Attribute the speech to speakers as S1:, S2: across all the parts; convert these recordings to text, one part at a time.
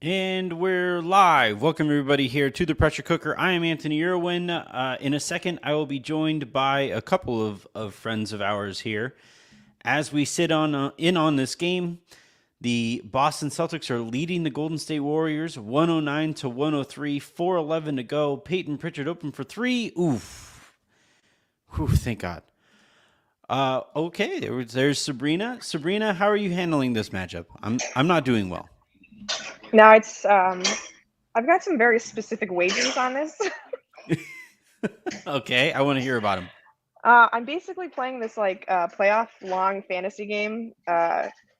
S1: And we're live. Welcome everybody here to the Pressure Cooker. I am Anthony Irwin. In a second, I will be joined by a couple of friends of ours here as we sit on this game. The Boston Celtics are leading the Golden State Warriors 109 to 103, 4:11 to go. Peyton Pritchard open for three. Oof. Whew, thank God. Okay, there's Sabrina. Sabrina, how are you handling this matchup? I'm not doing well.
S2: No, it's I've got some very specific wagers on this.
S1: Okay, I want to hear about them.
S2: I'm basically playing this playoff long fantasy game,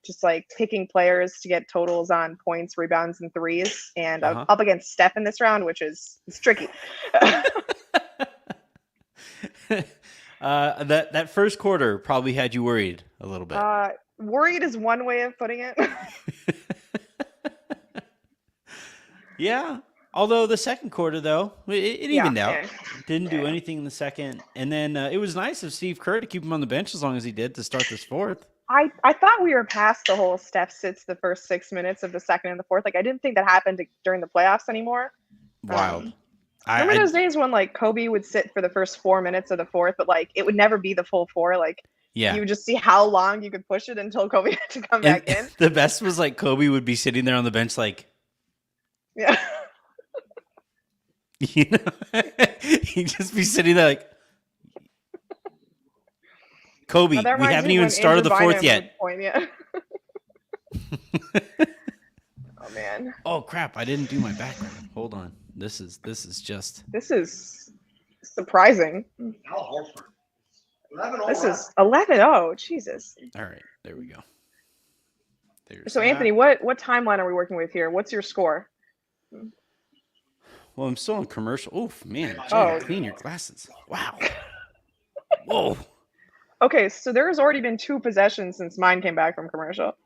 S2: just like picking players to get totals on points, rebounds, and threes. And I'm up against Steph in this round, which is tricky.
S1: That first quarter probably had you worried a little bit.
S2: Worried is one way of putting it.
S1: Yeah. Although the second quarter, though, it evened out.
S2: Yeah.
S1: Didn't do anything in the second. And then it was nice of Steve Kerr to keep him on the bench as long as he did to start this fourth.
S2: I thought we were past the whole Steph sits the first 6 minutes of the second and the fourth. Like, I didn't think that happened during the playoffs anymore.
S1: Wild.
S2: Remember those days when, like, Kobe would sit for the first 4 minutes of the fourth, but, like, it would never be the full four? Like,
S1: yeah,
S2: you would just see how long you could push it until Kobe had to come back in.
S1: The best was, like, Kobe would be sitting there on the bench, like...
S2: Yeah.
S1: You know, he'd just be sitting there like, Kobe, we haven't even started the fourth yet.
S2: Oh, man.
S1: Oh, crap. I didn't do my background. Hold on. This is
S2: surprising. This is 11-0. Jesus.
S1: All right. There we go.
S2: So, Anthony, what timeline are we working with here? What's your score?
S1: Well, I'm still on commercial. Oof, man. Clean your glasses. Wow. Whoa.
S2: Okay, so there's already been 2 possessions since mine came back from commercial.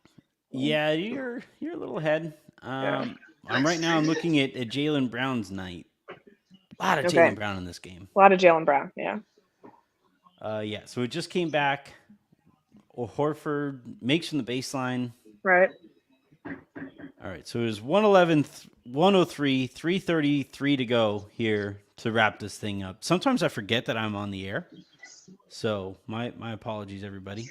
S1: Yeah, you're a little ahead. I'm right now. I'm looking at Jaylen Brown's night. A lot of Jaylen Brown in this game.
S2: A lot of Jaylen Brown. Yeah.
S1: Yeah. So it just came back. Horford makes from the baseline.
S2: Right.
S1: All right. So it was 111, 103, 3:33 to go here to wrap this thing up. Sometimes I forget that I'm on the air. So my apologies, everybody.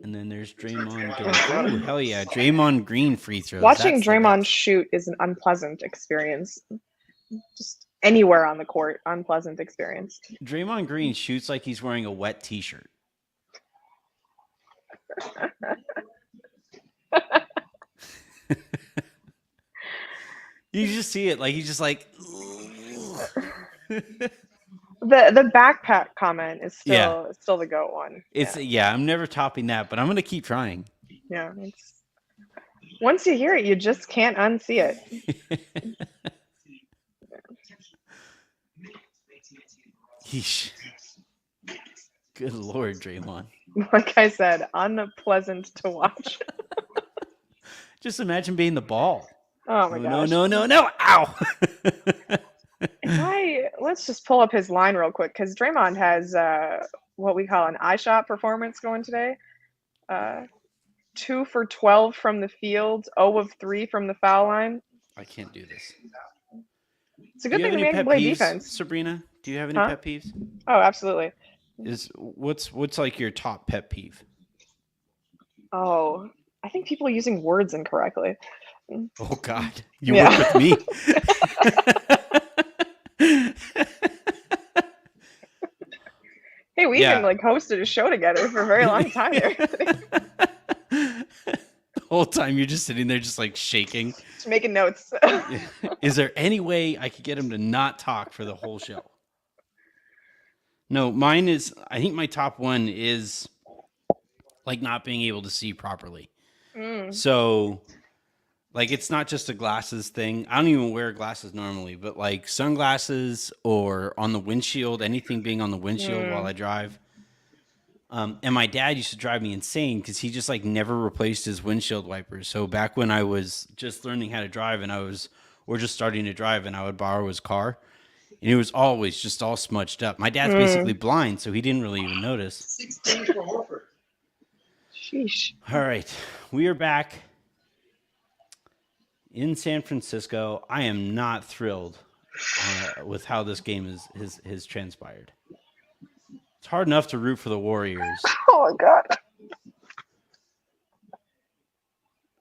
S1: And then there's Draymond. Oh, hell yeah. Draymond Green free throws.
S2: Watching Draymond shoot is an unpleasant experience. Just anywhere on the court, unpleasant experience.
S1: Draymond Green shoots like he's wearing a wet t-shirt. You just see it. Like, he's just like...
S2: The backpack comment is still the GOAT one.
S1: I'm never topping that, but I'm gonna keep trying.
S2: Yeah, once you hear it, you just can't unsee it.
S1: Yeesh. Good Lord, Draymond.
S2: Like I said, unpleasant to watch.
S1: Just imagine being the ball.
S2: Oh my gosh.
S1: No. Ow.
S2: Let's just pull up his line real quick, because Draymond has what we call an eye shot performance going today. 2 for 12 from the field, 0 of 3 from the foul line.
S1: I can't do this.
S2: It's a good thing the man can play defense.
S1: Sabrina, do you have any pet peeves?
S2: Oh, absolutely.
S1: What's like your top pet peeve?
S2: Oh, I think people using words incorrectly.
S1: Oh God, you work with me.
S2: Hey, we even hosted a show together for a very long time there.
S1: The whole time you're just sitting there, just like shaking,
S2: just making notes.
S1: Is there any way I could get him to not talk for the whole show? No, mine is. I think my top one is like not being able to see properly. So, like, it's not just a glasses thing. I don't even wear glasses normally, but like sunglasses or on the windshield, anything being on the windshield while I drive. And my dad used to drive me insane because he just like never replaced his windshield wipers. So back when I was just learning how to drive or just starting to drive, and I would borrow his car, and it was always just all smudged up. My dad's basically blind, so he didn't really even notice.
S2: 16 for Horford. Sheesh.
S1: All right, we are back. in San Francisco. I am not thrilled with how this game has transpired. It's hard enough to root for the Warriors.
S2: Oh my god.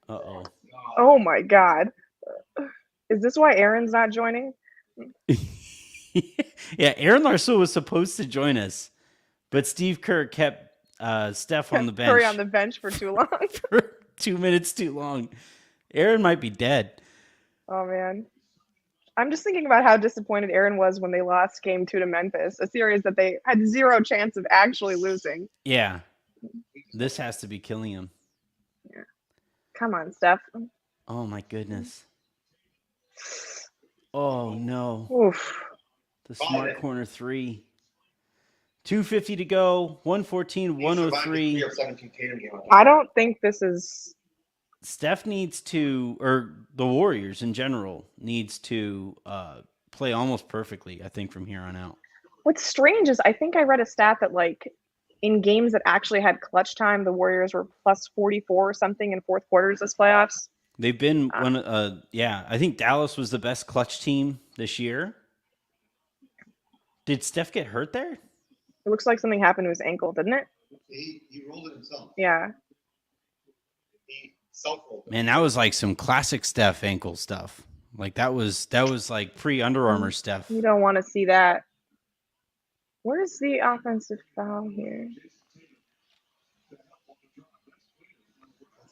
S1: Uh-oh.
S2: Oh my god. Is this why Aaron's not joining?
S1: Yeah, Aaron Larson was supposed to join us, but Steve Kerr kept Steph on the bench.
S2: Curry on the bench for too long.
S1: For 2 minutes too long. Aaron might be dead.
S2: Oh man. I'm just thinking about how disappointed Aaron was when they lost game 2 to Memphis, a series that they had zero chance of actually losing.
S1: Yeah. This has to be killing him.
S2: Yeah. Come on, Steph.
S1: Oh my goodness. Oh no.
S2: Oof.
S1: The smart corner 3. 2:50 to go. 114, 103.
S2: I don't think this is.
S1: Steph needs to, or the Warriors in general, needs to play almost perfectly, I think, from here on out.
S2: What's strange is I think I read a stat that, like, in games that actually had clutch time, the Warriors were plus 44 or something in fourth quarters this playoffs.
S1: They've been I think Dallas was the best clutch team this year. Did Steph get hurt there?
S2: It looks like something happened to his ankle, didn't it?
S3: He rolled it himself.
S2: Yeah.
S3: He self-rolled it.
S1: Man, that was like some classic Steph ankle stuff. Like that was like pre-Under Armour Steph.
S2: You don't want to see that. Where's the offensive foul here?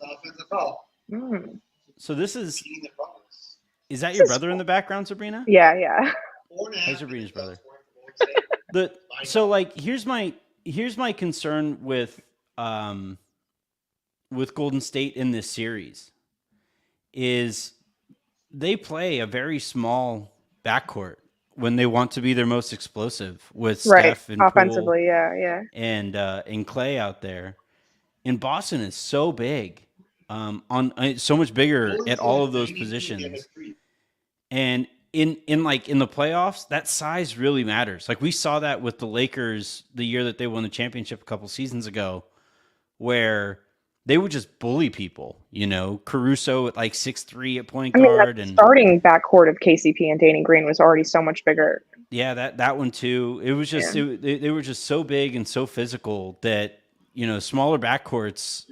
S3: That's offensive foul.
S1: So this is
S3: Beating the Bucks.
S1: that your brother in the background, Sabrina?
S2: Yeah.
S3: 4.5
S1: How's Sabrina's
S3: minutes
S1: brother?
S3: left for Golden State.
S1: So like here's my concern with Golden State in this series is they play a very small backcourt when they want to be their most explosive with Steph and
S2: offensively,
S1: Poole
S2: yeah.
S1: and Clay out there. And Boston is so big, so much bigger at all of those positions. And in the playoffs, that size really matters. Like we saw that with the Lakers the year that they won the championship a couple seasons ago, where they would just bully people. You know, Caruso at like 6'3" at point guard,
S2: the
S1: and
S2: starting backcourt of KCP and Danny Green was already so much bigger.
S1: Yeah, that one too. It was just they were just so big and so physical that smaller backcourts,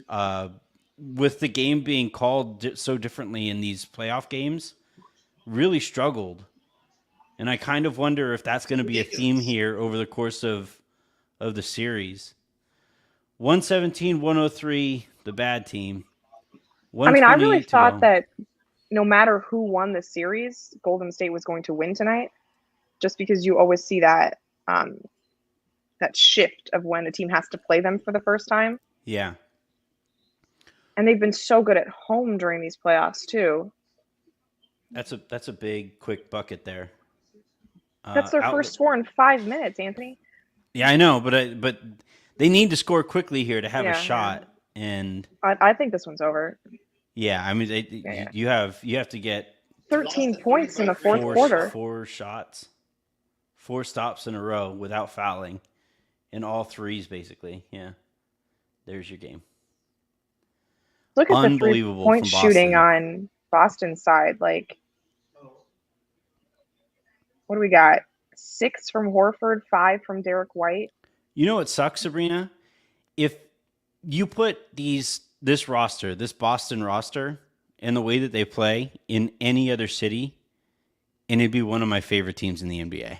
S1: with the game being called so differently in these playoff games, really struggled. And I kind of wonder if that's going to be a theme here over the course of the series. 117-103, the bad team.
S2: I mean, I really thought that no matter who won the series, Golden State was going to win tonight, just because you always see that that shift of when a team has to play them for the first time.
S1: Yeah.
S2: And they've been so good at home during these playoffs too.
S1: That's a big quick bucket there.
S2: That's their first score in 5 minutes, Anthony.
S1: Yeah, I know, but they need to score quickly here to have a shot.
S2: Yeah.
S1: And
S2: I think this one's over.
S1: Yeah, I mean, you have to get
S2: 13 points in the fourth quarter.
S1: 4 shots, 4 stops in a row without fouling, and all threes basically. Yeah, there's your game.
S2: Look at the 3-point shooting on Boston's side. Like, what do we got? 6 from Horford, 5 from Derek White.
S1: You know what sucks, Sabrina? If you put this Boston roster, and the way that they play in any other city, and it'd be one of my favorite teams in the NBA.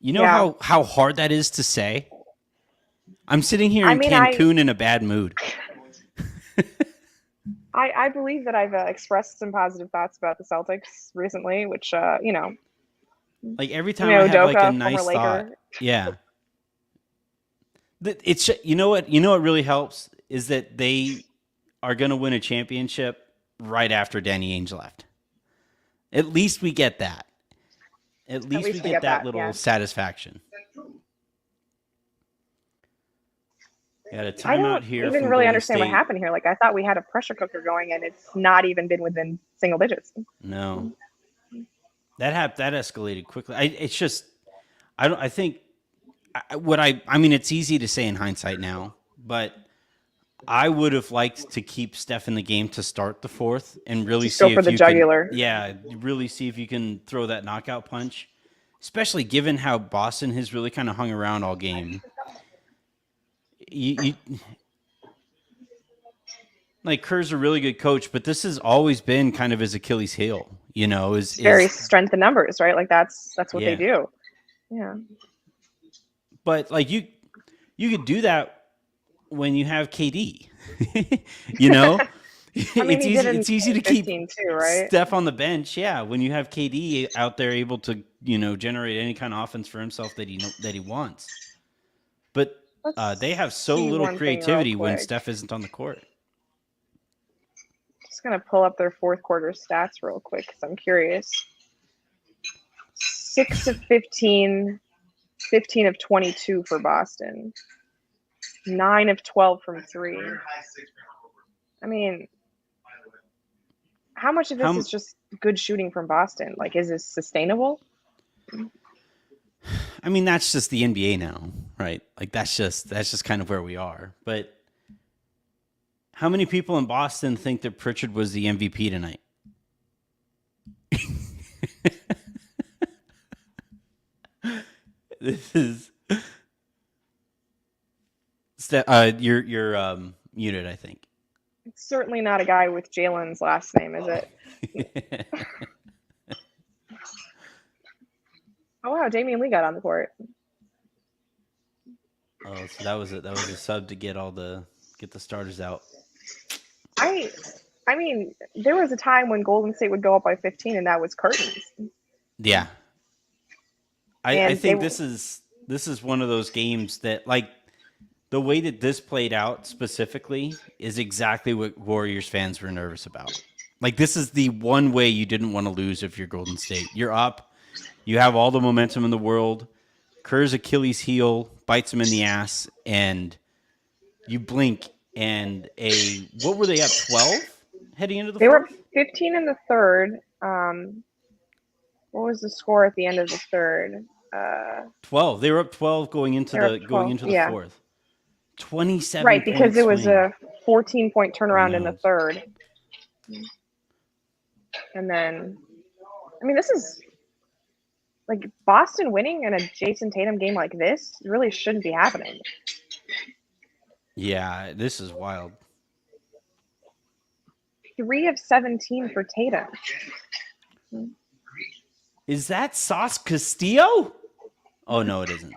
S1: You know how hard that is to say? I'm sitting here in Cancun in a bad mood.
S2: I believe that I've expressed some positive thoughts about the Celtics recently, which,
S1: like every time I have like a nice thought. Yeah. It's what really helps is that they are going to win a championship right after Danny Ainge left. At least we get that. At least we get that little satisfaction. Got a timeout here.
S2: I didn't really understand what happened here. Like, I thought we had a pressure cooker going, and it's not even been within single digits.
S1: No, that escalated quickly. It's easy to say in hindsight now, but I would have liked to keep Steph in the game to start the fourth and really
S2: Just go
S1: see
S2: for
S1: if
S2: the
S1: you
S2: jugular.
S1: can, yeah, really see if you can throw that knockout punch, especially given how Boston has really kind of hung around all game. You like Kerr's a really good coach, but this has always been kind of his Achilles heel, you know,
S2: It's very strength in numbers, right? Like that's what they do. Yeah.
S1: But like you could do that when you have KD. You know?
S2: I mean,
S1: it's easy to keep
S2: too, right?
S1: Steph on the bench, yeah. When you have KD out there able to, you know, generate any kind of offense for himself that he wants. But they have so little creativity when Steph isn't on the court.
S2: Just gonna pull up their fourth quarter stats real quick because I'm curious. 6 of 15, 15 of 22 for Boston, 9 of 12 from three. I mean, how much of this is just good shooting from Boston? Like, is this sustainable?
S1: I mean, that's just the NBA now, right? Like that's just kind of where we are. But how many people in Boston think that Pritchard was the MVP tonight? This is you're muted, I think.
S2: It's certainly not a guy with Jalen's last name, is it? Oh wow, Damian Lee got on the court.
S1: Oh, so that was a sub to get the starters out.
S2: I mean, there was a time when Golden State would go up by 15, and that was curtains.
S1: Yeah, I think this is one of those games that, like, the way that this played out specifically is exactly what Warriors fans were nervous about. Like, this is the one way you didn't want to lose if you're Golden State. You're up, you have all the momentum in the world. Kerr's Achilles heel bites him in the ass, and you blink. And what were they up 12 heading into the fourth?
S2: They were 15 in the third. What was the score at the end of the third?
S1: 12. They were up 12 going into the fourth. 27.
S2: Right, because it was a 14-point turnaround in the third. And then, I mean, this is like Boston winning in a Jason Tatum game like this really shouldn't be happening.
S1: Yeah, this is wild.
S2: 3 of 17 for Tatum.
S1: Is that Sauce Castillo? Oh no, it isn't.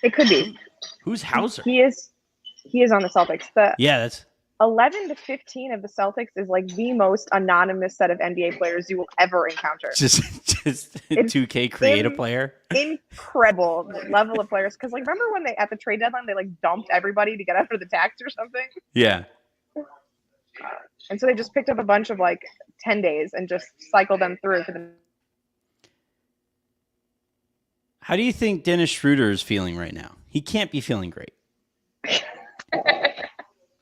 S2: It could be.
S1: Who's Hauser?
S2: He is on the Celtics.
S1: That's
S2: 11 to 15 of the Celtics is like the most anonymous set of NBA players you will ever encounter.
S1: Just 2K create a player.
S2: Incredible level of players. Because like, remember when they at the trade deadline they like dumped everybody to get after the tax or something?
S1: Yeah.
S2: And so they just picked up a bunch of like 10 days and just cycled them through for the.
S1: How do you think Dennis Schroeder is feeling right now? He can't be feeling great.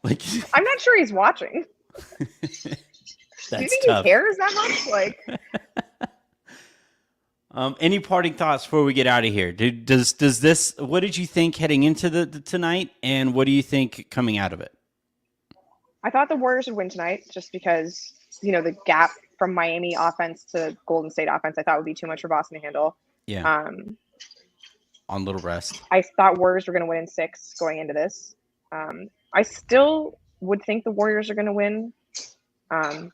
S1: Like,
S2: I'm not sure he's watching. Do you think
S1: tough.
S2: He cares that much? Like,
S1: any parting thoughts before we get out of here? Does this? What did you think heading into the tonight, and what do you think coming out of it?
S2: I thought the Warriors would win tonight, just because the gap from Miami offense to Golden State offense I thought would be too much for Boston to handle.
S1: Yeah. On little rest.
S2: I thought Warriors were going to win in 6 going into this. I still would think the Warriors are going to win.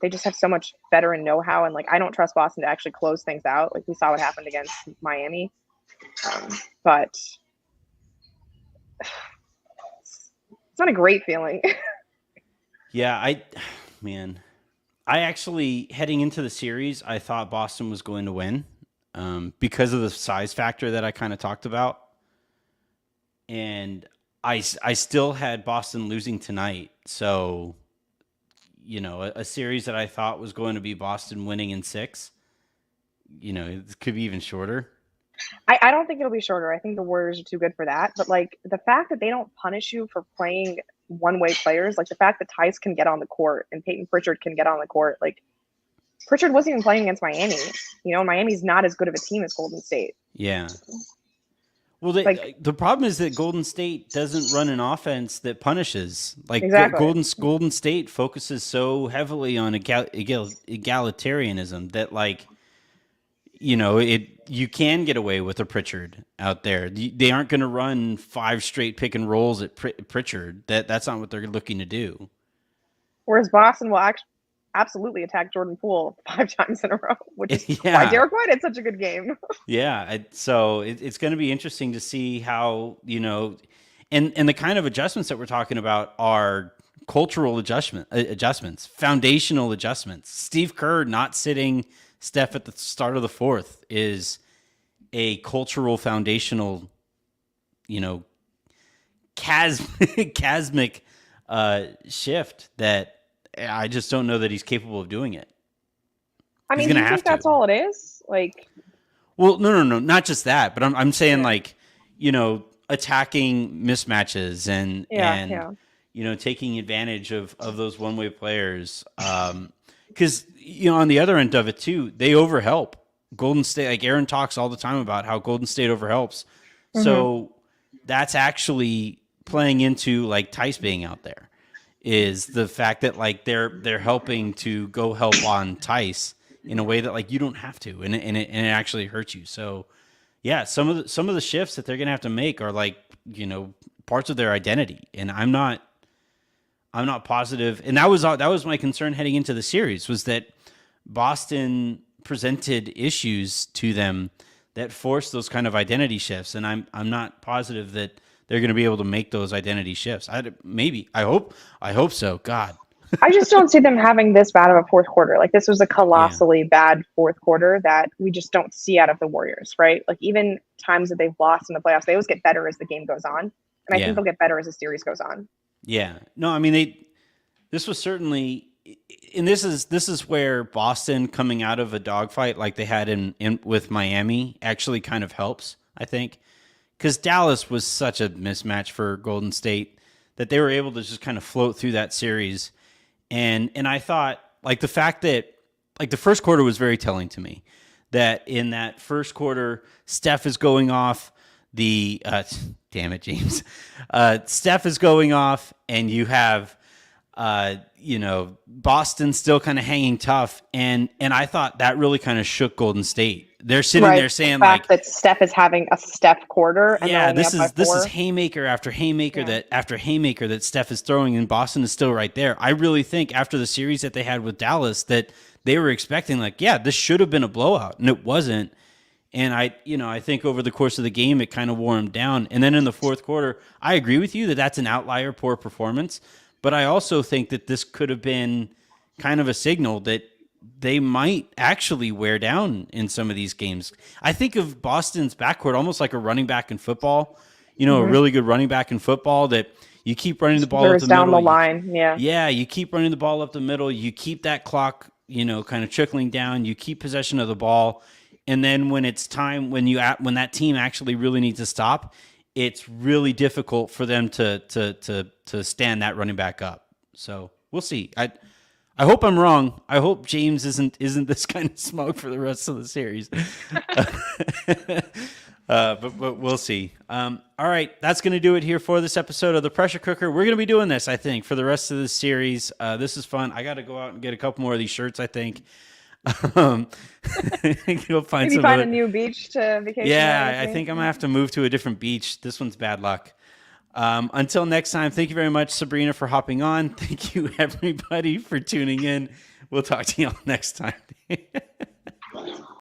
S2: They just have so much veteran know-how, and like I don't trust Boston to actually close things out. Like we saw what happened against Miami, but it's not a great feeling.
S1: Yeah, I actually heading into the series, I thought Boston was going to win because of the size factor that I kind of talked about, and I still had Boston losing tonight. So, a series that I thought was going to be Boston winning in 6, it could be even shorter.
S2: I don't think it'll be shorter. I think the Warriors are too good for that. But like the fact that they don't punish you for playing one-way players, like the fact that Tice can get on the court and Peyton Pritchard can get on the court, like Pritchard wasn't even playing against Miami. Miami's not as good of a team as Golden State.
S1: Yeah. Well, the problem is that Golden State doesn't run an offense that punishes. Like
S2: Exactly.
S1: Golden State focuses so heavily on egalitarianism that, like, you know, you can get away with a Pritchard out there. They aren't going to run 5 straight pick and rolls at Pritchard. That's not what they're looking to do.
S2: Whereas Boston will absolutely attack Jordan Poole 5 times in a row, which is why Derek White had such a good game.
S1: Yeah, so it's going to be interesting to see how, you know, and the kind of adjustments that we're talking about are cultural adjustments, foundational adjustments. Steve Kerr not sitting Steph at the start of the fourth is a cultural foundational, you know, chasmic shift that I just don't know that he's capable of doing it.
S2: I mean, do you think that's all it is? Like,
S1: well, no, not just that, but I'm saying, like, you know, attacking mismatches and you know, taking advantage of those one-way players. Because, you know, on the other end of it too, they overhelp Golden State. Like, Aaron talks all the time about how Golden State overhelps. Mm-hmm. So that's actually playing into, like, Tice being out there, is the fact that, like, they're helping to go help on Tice in a way that, like, you don't have to, and it actually hurts you. So yeah, some of the shifts that they're gonna have to make are, like, you know, parts of their identity, and I'm not positive. And that was my concern heading into the series, was that Boston presented issues to them that forced those kind of identity shifts, and I'm not positive that they're going to be able to make those identity shifts. I hope so. God.
S2: I just don't see them having this bad of a fourth quarter. Like, this was a colossally bad fourth quarter that we just don't see out of the Warriors, right? Like, even times that they've lost in the playoffs, they always get better as the game goes on. And I think they'll get better as the series goes on.
S1: Yeah. No, I mean, this was certainly, and this is where Boston coming out of a dogfight like they had in with Miami actually kind of helps, I think. Because Dallas was such a mismatch for Golden State that they were able to just kind of float through that series. And I thought, like, the fact that, like, the first quarter was very telling to me, that in that first quarter, Steph is going off the damn it, James. Steph is going off, and you have you know, Boston still kind of hanging tough, and I thought that really kind of shook Golden State. They're sitting there saying, the fact
S2: that Steph is having a Steph quarter. And
S1: this is haymaker after haymaker that Steph is throwing, and Boston is still right there. I really think after the series that they had with Dallas that they were expecting, like, this should have been a blowout, and it wasn't. And I think over the course of the game, it kind of wore them down. And then in the fourth quarter, I agree with you that that's an outlier, poor performance. But I also think that this could have been kind of a signal that they might actually wear down in some of these games. I think of Boston's backcourt almost like a running back in football, you know, a really good running back in football that you keep running the ball up the
S2: down
S1: middle.
S2: The line.
S1: Yeah, you keep running the ball up the middle. You keep that clock, you know, kind of trickling down. You keep possession of the ball. And then when it's time, when that team actually really needs to stop, it's really difficult for them to stand that running back up. So we'll see. I hope I'm wrong. I hope James isn't this kind of smoke for the rest of the series. But we'll see. All right, that's going to do it here for this episode of the Pressure Cooker. We're going to be doing this, I think, for the rest of the series. This is fun. I got to go out and get a couple more of these shirts, I think. Go find
S2: a new beach to vacation.
S1: Yeah, I think I'm gonna have to move to a different beach. This one's bad luck. Until next time, thank you very much, Sabrina, for hopping on. Thank you, everybody, for tuning in. We'll talk to you all next time.